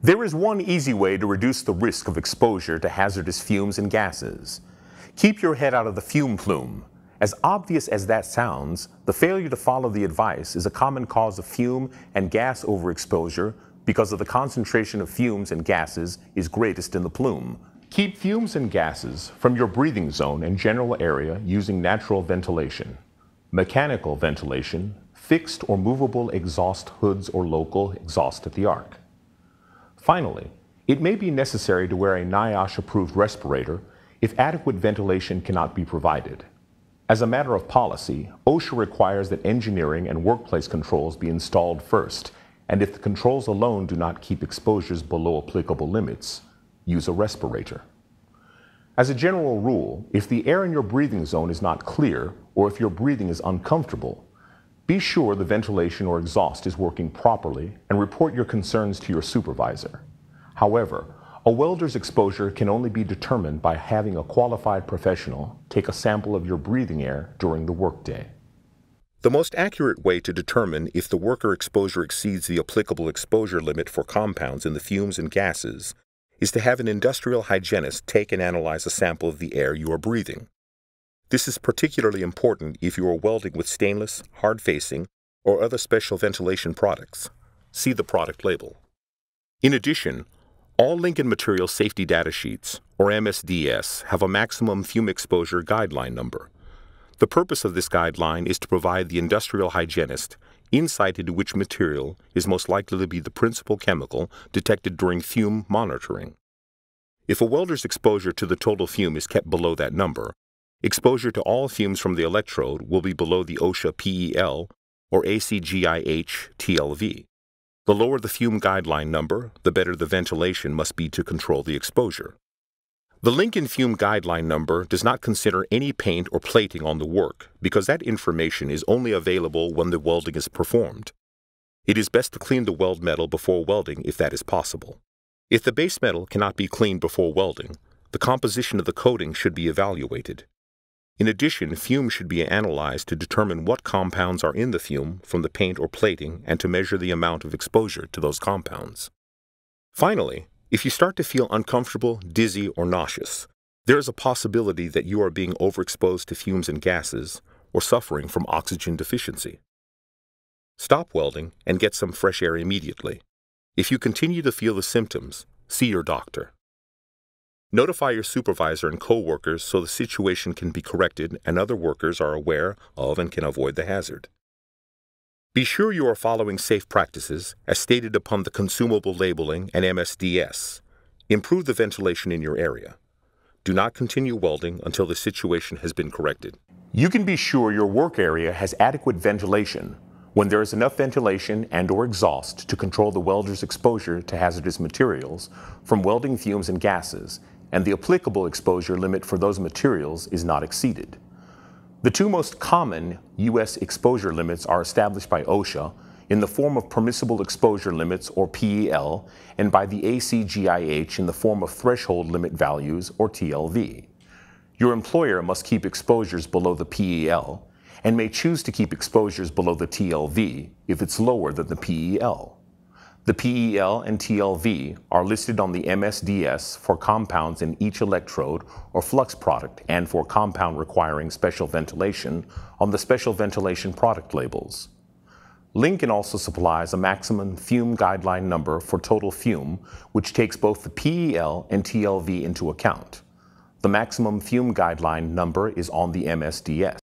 There is one easy way to reduce the risk of exposure to hazardous fumes and gases. Keep your head out of the fume plume. As obvious as that sounds, the failure to follow the advice is a common cause of fume and gas overexposure because of the concentration of fumes and gases is greatest in the plume. Keep fumes and gases from your breathing zone and general area using natural ventilation. Mechanical ventilation, fixed or movable exhaust hoods or local exhaust at the arc. Finally, it may be necessary to wear a NIOSH-approved respirator if adequate ventilation cannot be provided. As a matter of policy, OSHA requires that engineering and workplace controls be installed first, and if the controls alone do not keep exposures below applicable limits, use a respirator. As a general rule, if the air in your breathing zone is not clear, or if your breathing is uncomfortable, be sure the ventilation or exhaust is working properly and report your concerns to your supervisor. However, a welder's exposure can only be determined by having a qualified professional take a sample of your breathing air during the workday. The most accurate way to determine if the worker exposure exceeds the applicable exposure limit for compounds in the fumes and gases is to have an industrial hygienist take and analyze a sample of the air you are breathing. This is particularly important if you are welding with stainless, hard-facing, or other special ventilation products. See the product label. In addition, all Lincoln Materials Safety Data Sheets, or MSDS, have a maximum fume exposure guideline number. The purpose of this guideline is to provide the industrial hygienist insight into which material is most likely to be the principal chemical detected during fume monitoring. If a welder's exposure to the total fume is kept below that number, exposure to all fumes from the electrode will be below the OSHA PEL or ACGIH TLV. The lower the fume guideline number, the better the ventilation must be to control the exposure. The Lincoln Fume Guideline number does not consider any paint or plating on the work because that information is only available when the welding is performed. It is best to clean the weld metal before welding if that is possible. If the base metal cannot be cleaned before welding, the composition of the coating should be evaluated. In addition, fume should be analyzed to determine what compounds are in the fume from the paint or plating and to measure the amount of exposure to those compounds. Finally, if you start to feel uncomfortable, dizzy, or nauseous, there is a possibility that you are being overexposed to fumes and gases or suffering from oxygen deficiency. Stop welding and get some fresh air immediately. If you continue to feel the symptoms, see your doctor. Notify your supervisor and co-workers so the situation can be corrected and other workers are aware of and can avoid the hazard. Be sure you are following safe practices as stated upon the consumable labeling and MSDS. Improve the ventilation in your area. Do not continue welding until the situation has been corrected. You can be sure your work area has adequate ventilation when there is enough ventilation and/or exhaust to control the welder's exposure to hazardous materials from welding fumes and gases, and the applicable exposure limit for those materials is not exceeded. The two most common U.S. exposure limits are established by OSHA in the form of permissible exposure limits, or PEL, and by the ACGIH in the form of threshold limit values, or TLV. Your employer must keep exposures below the PEL and may choose to keep exposures below the TLV if it's lower than the PEL. The PEL and TLV are listed on the MSDS for compounds in each electrode or flux product and for compound requiring special ventilation on the special ventilation product labels. Lincoln also supplies a maximum fume guideline number for total fume, which takes both the PEL and TLV into account. The maximum fume guideline number is on the MSDS.